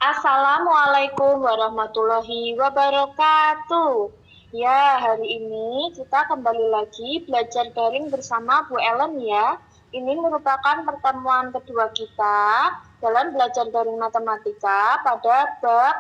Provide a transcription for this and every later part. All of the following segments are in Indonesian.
Assalamualaikum warahmatullahi wabarakatuh. Ya, hari ini kita kembali lagi belajar daring bersama Bu Ellen ya. Ini merupakan pertemuan kedua kita dalam belajar daring matematika pada bab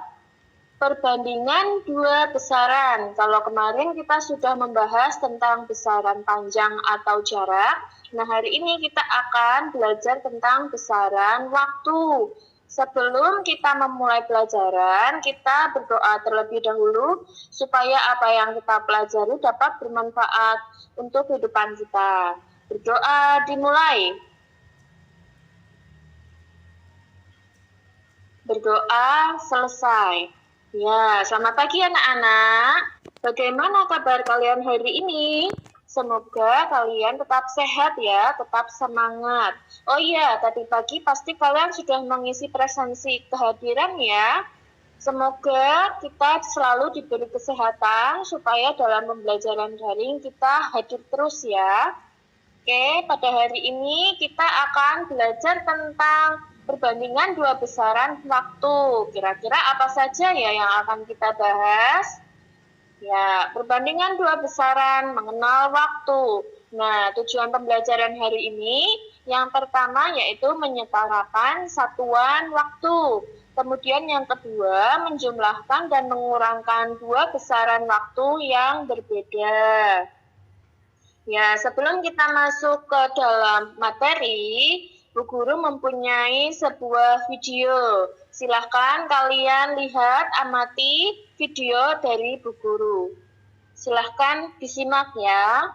perbandingan dua besaran. Kalau kemarin kita sudah membahas tentang besaran panjang atau jarak, nah hari ini kita akan belajar tentang besaran waktu. Sebelum kita memulai pelajaran, kita berdoa terlebih dahulu supaya apa yang kita pelajari dapat bermanfaat untuk kehidupan kita. Berdoa dimulai. Berdoa selesai. Ya, selamat pagi anak-anak. Bagaimana kabar kalian hari ini? Semoga kalian tetap sehat ya, tetap semangat. Oh iya, tadi pagi pasti kalian sudah mengisi presensi kehadiran ya. Semoga kita selalu diberi kesehatan supaya dalam pembelajaran daring kita hadir terus ya. Oke, pada hari ini kita akan belajar tentang perbandingan dua besaran waktu. Kira-kira apa saja ya yang akan kita bahas? Ya, perbandingan dua besaran mengenal waktu. Nah, tujuan pembelajaran hari ini yang pertama yaitu menyetarakan satuan waktu. Kemudian yang kedua, menjumlahkan dan mengurangkan dua besaran waktu yang berbeda. Ya, sebelum kita masuk ke dalam materi, Bu Guru mempunyai sebuah video. Silahkan kalian lihat, amati video dari Bu Guru. Silahkan disimak ya.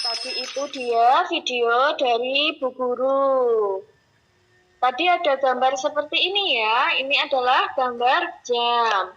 Tadi itu dia video dari Bu Guru. Tadi ada gambar seperti ini ya. Ini adalah gambar jam.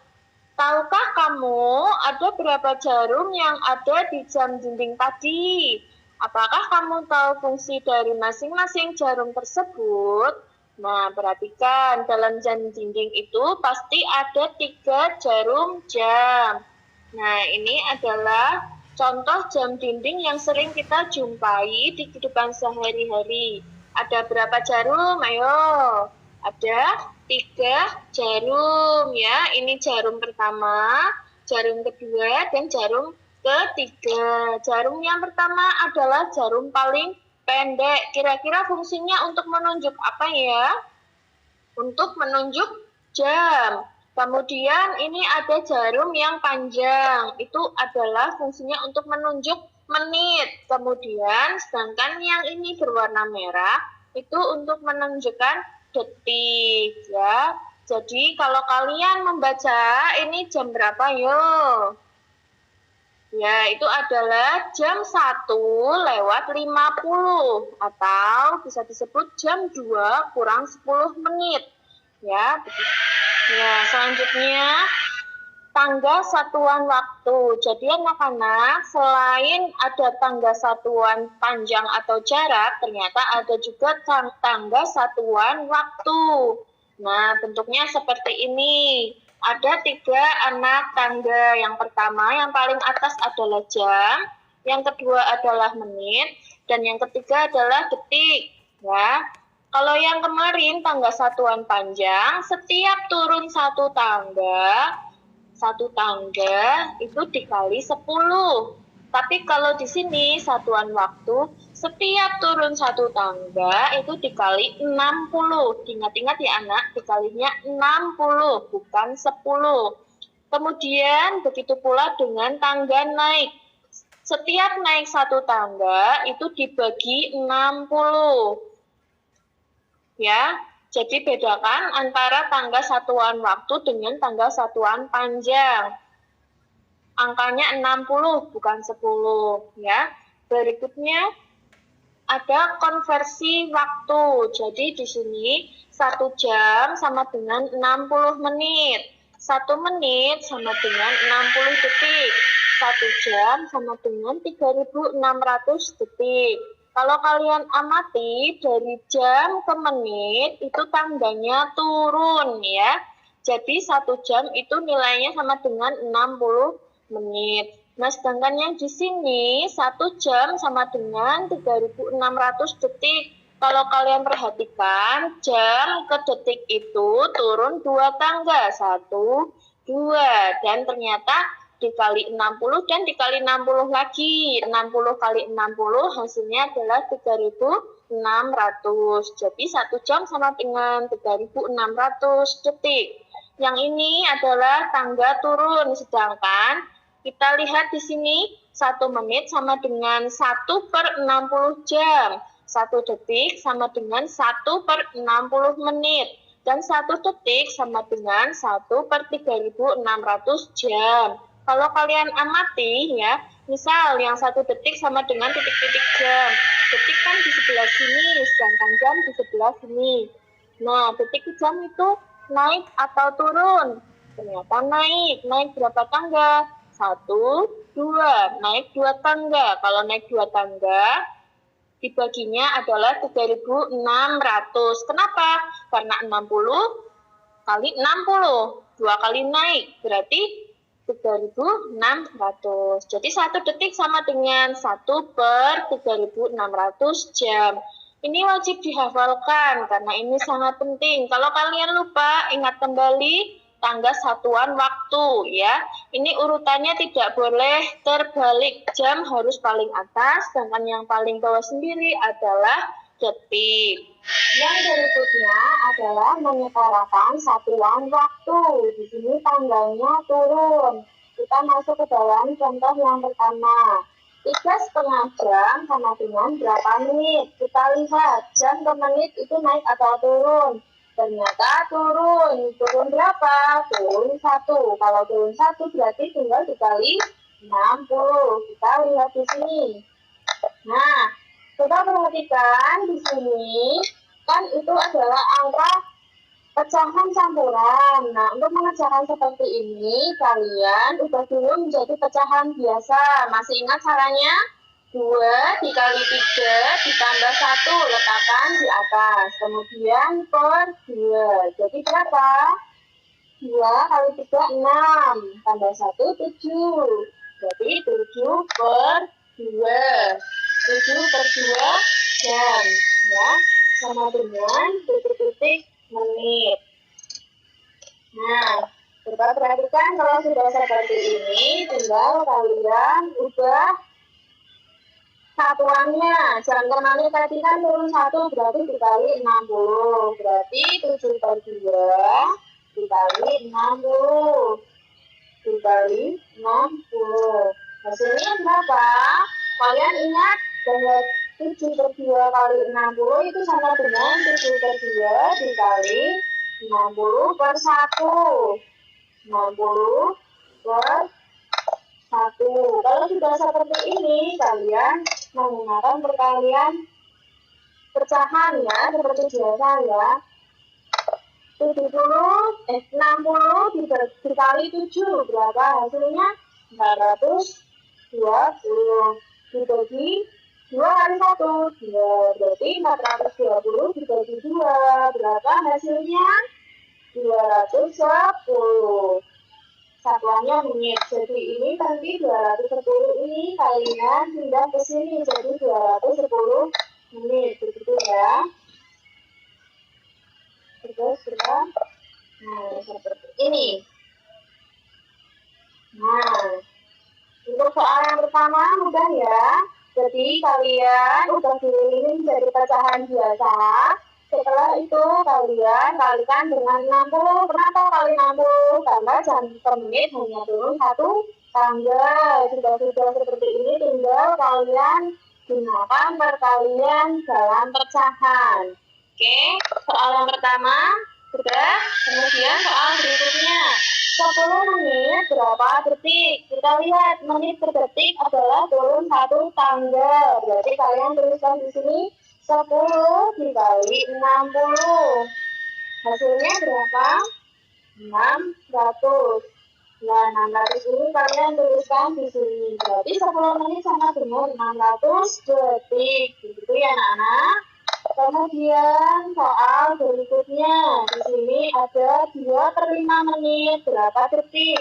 Tahukah kamu ada berapa jarum yang ada di jam dinding tadi? Apakah kamu tahu fungsi dari masing-masing jarum tersebut? Nah, perhatikan dalam jam dinding itu pasti ada 3 jarum jam. Nah, ini adalah contoh jam dinding yang sering kita jumpai di kehidupan sehari-hari. Ada berapa jarum? Ayo. Ada 3 jarum ya. Ini jarum pertama, jarum kedua, dan jarum ketiga. Jarum yang pertama adalah jarum paling pendek. Kira-kira fungsinya untuk menunjuk apa ya? Untuk menunjuk jam. Kemudian ini ada jarum yang panjang, itu adalah fungsinya untuk menunjuk menit. Kemudian sedangkan yang ini berwarna merah, itu untuk menunjukkan detik ya. Jadi kalau kalian membaca ini jam berapa yuk? Ya, itu adalah jam 1:50 atau bisa disebut jam 2 kurang 10 menit. Ya, begitu. Ya, selanjutnya tangga satuan waktu. Jadi anak-anak, selain ada tangga satuan panjang atau jarak, ternyata ada juga tangga satuan waktu. Nah, bentuknya seperti ini. Ada 3 anak tangga. Yang pertama, yang paling atas adalah jam, yang kedua adalah menit, dan yang ketiga adalah detik. Ya. Kalau yang kemarin tangga satuan panjang, setiap turun satu tangga itu dikali 10. Tapi kalau di sini satuan waktu, setiap turun satu tangga itu dikali 60. Ingat-ingat ya anak, dikalinya 60, bukan 10. Kemudian begitu pula dengan tangga naik. Setiap naik satu tangga itu dibagi 60. Ya, jadi bedakan antara tangga satuan waktu dengan tangga satuan panjang. Angkanya 60 bukan 10 ya. Berikutnya ada konversi waktu. Jadi di sini 1 jam sama dengan 60 menit. 1 menit sama dengan 60 detik. 1 jam sama dengan 3.600 detik. Kalau kalian amati dari jam ke menit itu tangganya turun ya. Jadi 1 jam itu nilainya sama dengan 60 menit. Nah, sedangkan yang di sini 1 jam sama dengan 3.600 detik. Kalau kalian perhatikan, jam ke detik itu turun 2 tangga, 1, 2, dan ternyata dikali 60 dan dikali 60 lagi. 60 kali 60 hasilnya adalah 3.600. Jadi 1 jam sama dengan 3.600 detik. Yang ini adalah tangga turun, sedangkan kita lihat di sini 1 menit sama dengan 1/60 jam. 1 detik sama dengan 1/60 menit. Dan 1 detik sama dengan 1/3.600 jam. Kalau kalian amati ya, misal yang 1 detik sama dengan titik-titik jam. Detik kan di sebelah sini, sedangkan jam di sebelah sini. Nah, detik jam itu naik atau turun? Ternyata naik. Naik berapa tangga? 1, 2, naik 2 tangga. Kalau naik 2 tangga, dibaginya adalah 3.600. Kenapa? Karena 60 kali 60. 2 kali naik, berarti 3.600. Jadi 1 detik sama dengan 1/3.600 jam. Ini wajib dihafalkan karena ini sangat penting. Kalau kalian lupa, ingat kembali tangga satuan waktu ya. Ini urutannya tidak boleh terbalik. Jam harus paling atas, sedangkan yang paling bawah sendiri adalah detik. Yang berikutnya adalah menyetarakan satuan waktu. Di sini tangganya turun. Kita masuk ke dalam contoh yang pertama. 3,5 jam sama dengan berapa menit? Kita lihat jam ke menit itu naik atau turun. Ternyata turun. Turun berapa? Turun 1. Kalau turun 1 berarti tinggal dikali 60. Kita lihat di sini. Nah, kita perhatikan di sini kan itu adalah angka pecahan campuran. Nah, untuk mengerjakan seperti ini, kalian ubah dulu menjadi pecahan biasa. Masih ingat caranya? 2 dikali 3 ditambah 1, letakkan di atas. Kemudian per 2. Jadi berapa? 2 kali 3, 6. Tambah 1, 7. Jadi 7 per 2. 7 per 2 jam. Ya, sama dengan titik-titik menit. Nah, kita perhatikan kalau sudah seperti ini, tinggal kalian ubah satuannya. Jam ke menit tadi kan turun 1 berarti dikali 60. Berarti 7 per 2 dikali 60. Dikali 60. Hasilnya berapa? Kalian ingat bahwa 7 per 2 kali 60 itu sama dengan 7 per 2 dikali 60 per 1. 60 per 1. Kalau sudah seperti ini, kalian menggunakan perkalian pecahan ya, seperti biasa ya. 60 dikali 7 berapa hasilnya? 420 dibagi 2 kali 1, 2, berarti 420 dibagi 2, berapa hasilnya? 210. Satuannya menit. Jadi ini nanti 210 ini kalian pindah ke sini jadi 210 menit. Begitu ya. Terus kita seperti ini. Nah, untuk soal yang pertama mudah ya. Jadi kalian udah dilihat jadi pecahan biasa. Setelah itu kalian kalikan dengan 60. Kenapa kali 60? Karena jam per menit hanya turun satu tanggal. Sudah seperti ini tinggal kalian gunakan perkalian dalam pecahan. Oke, soal yang pertama sudah. Kemudian soal berikutnya. 10 menit berapa detik? Kita lihat menit per detik adalah turun satu tanggal. Berarti kalian tuliskan di sini 10 dikali 60. Hasilnya berapa? 600. Nah, 600 ini kalian tuliskan di sini. Berarti 10 menit sama dengan 600 detik. Begitu ya anak-anak. Kemudian soal berikutnya, di sini ada 2/5 menit, berapa detik?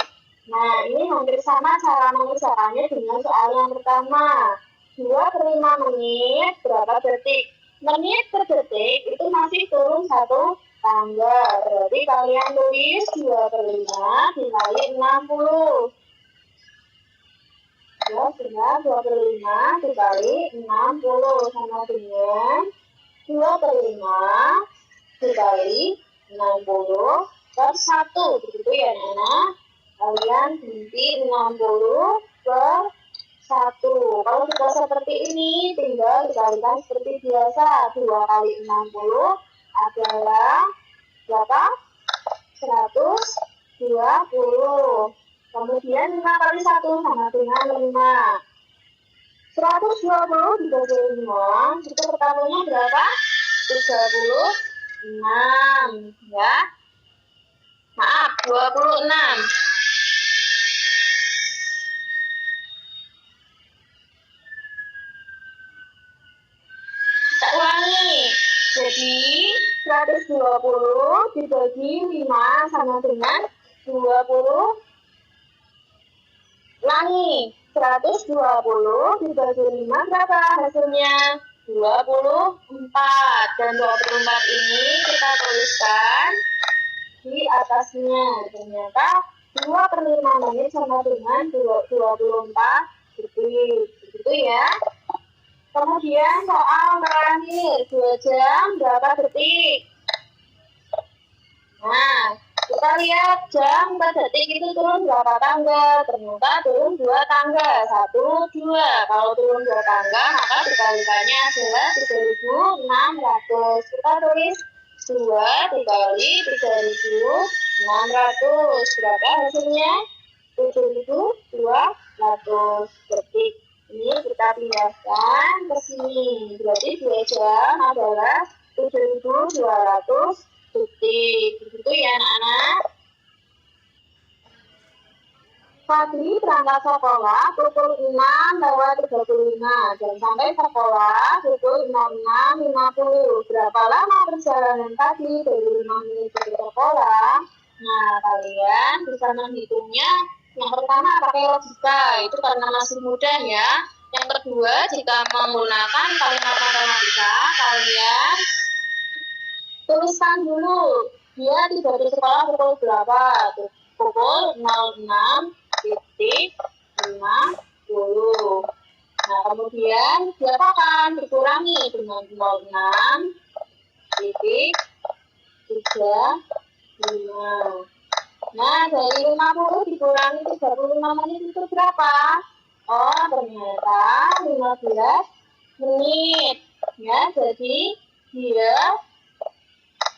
Nah, ini hampir sama cara mengerjakannya dengan soal yang pertama. 2/5 menit, berapa detik? Menit per detik itu masih turun satu tanggal. Berarti kalian tulis 2/5 dikali 60. Ya, sudah 2/5 dikali 60 sama dengan 2/5 dikali 60 per 1. Begitu ya anak-anak. Kalian ganti 60 per 1. Kalau sudah seperti ini tinggal dikalikan seperti biasa. 2 kali 60 adalah berapa? 120. Kemudian 5 kali 1 sama dengan 5. 120 dibagi 5, itu pertamanya berapa? 36, ya. Maaf, 26. Kita ulangi. Jadi, 120 dibagi 5 sama dengan 20. Ulangi. 120 dibagi 5 berapa hasilnya? 24. Dan 24 ini kita tuliskan di atasnya. Ternyata 2/5 menit sama dengan 24 detik. Begitu ya. Kemudian soal terakhir, 2 jam berapa detik? Nah, kita lihat jam per detik itu turun berapa tanggal? Ternyata turun 2 tanggal. 1, 2. Kalau turun 2 tanggal, maka dikalikannya adalah 3.600. Kita tulis 2 dikali 3.600. Berapa hasilnya? 7.200 detik. Ini kita pindahkan ke sini. Berarti 2 jam adalah 7.200 detik. Begitu ya anak-anak. Pagi berangkat sekolah pukul 6:35 dan sampai sekolah pukul 06.50. Berapa lama perjalanan tadi dari 5 menit dari sekolah? Nah, kalian bisa menghitungnya. Yang pertama pakai logika, itu karena masih mudah ya. Yang kedua, jika menggunakan kalimat matematika, kalian tuliskan dulu dia tiba di sekolah pukul berapa? Pukul 06.50. Nah, kemudian diapakan? Dikurangi dengan 06.35. Nah, dari 50 dikurangi 35 menit itu berapa? Oh, ternyata 15 menit. Ya, jadi dia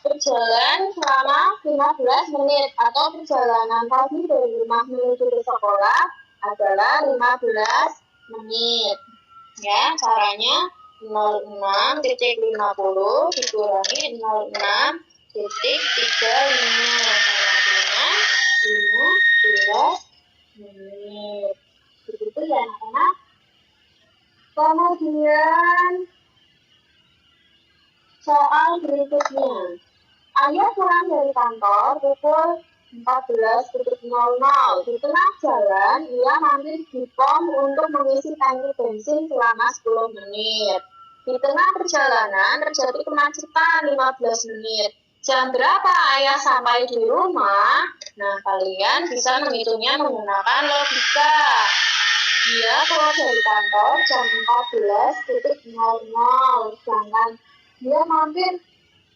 berjalan selama 15 menit atau perjalanan tadi dari rumah menuju ke sekolah adalah 15 menit. Ya, caranya 06.50 dikurangi 06.35 sama dengan 15 menit. Begitu ya anak-anak. Kemudian soal berikutnya. Ayah pulang dari kantor pukul 14.00. Di tengah jalan, ia mampir di pom untuk mengisi tangki bensin selama 10 menit. Di tengah perjalanan terjadi kemacetan 15 menit. Jam berapa ayah sampai di rumah? Nah, kalian bisa menghitungnya menggunakan logika. Dia keluar dari kantor jam 14.00, sedangkan dia mampir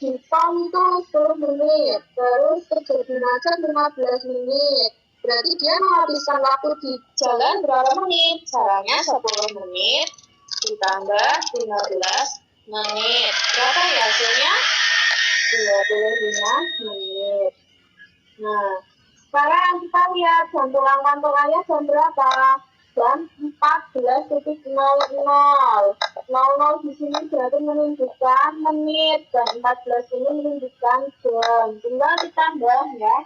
di pom tuh 10 menit, terus terjadi macet 15 menit. Berarti dia menghabiskan waktu di jalan berapa menit? Caranya 10 menit ditambah 15 menit. Berapa ya hasilnya? 25 menit. Nah, sekarang kita lihat jam pulang kantor ayah jam berapa? Jam 14.00. 00 di sini berarti menunjukkan menit dan 14 ini menunjukkan jam. Tinggal ditambah ya.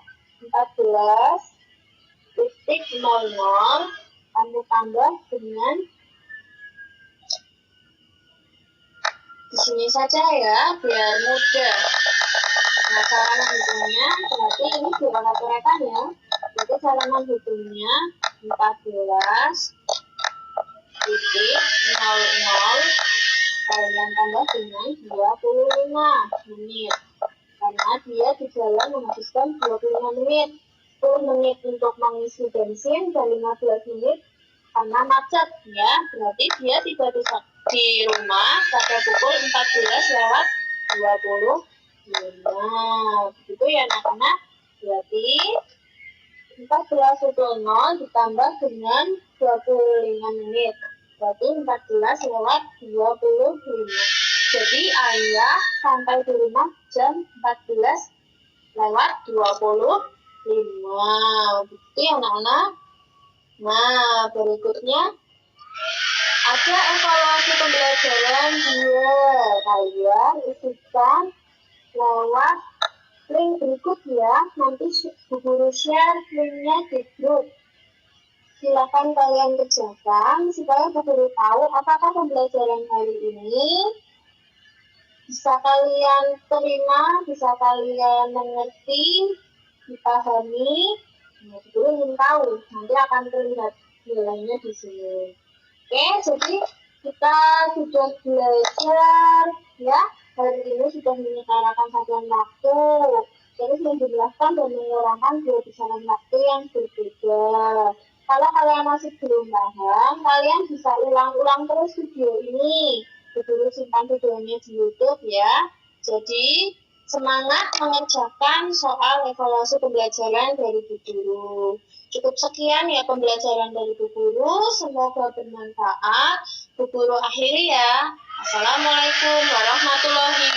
14.00 kamu tambah dengan di sini saja ya, biar mudah. Nah, cara menghitungnya berarti ini direka-rekan ya. Jadi cara menghitungnya 14.00 kalian tambah dengan 25 menit. Karena dia di jalan menghabiskan 25 menit. 10 menit untuk mengisi bensin dan 15 menit karena macet ya. Berarti dia tiba di rumah pada pukul 14:25. Begitu ya anak-anak. Berarti 14.00 ditambah dengan 25 menit. Berarti 14:25. Jadi ayah sampai di rumah jam 14:25. Begitu ya anak-anak. Nah, berikutnya ada evaluasi pembelajaran dia. Kalian isikan lewat link berikut ya. Nanti Bu Guru share linknya di grup. Silakan kalian kerjakan supaya Bu Guru tahu apakah pembelajaran hari ini bisa kalian terima, bisa kalian mengerti, dipahami. Nah, Bu Guru ingin tahu. Nanti akan terlihat nilainya di sini. Oke, jadi kita sudah belajar ya. Hari ini sudah menyetarakan satuan waktu. Jadi menjelaskan dan mengurangkan dua besaran waktu yang berbeda. Kalau kalian masih belum paham, kalian bisa ulang-ulang terus video ini. Dulu simpan videonya di YouTube ya. Jadi semangat mengerjakan soal evaluasi pembelajaran dari Bu Guru. Cukup sekian ya pembelajaran dari Bu Guru. Semoga bermanfaat. Bu Guru akhiri ya. Assalamualaikum warahmatullahi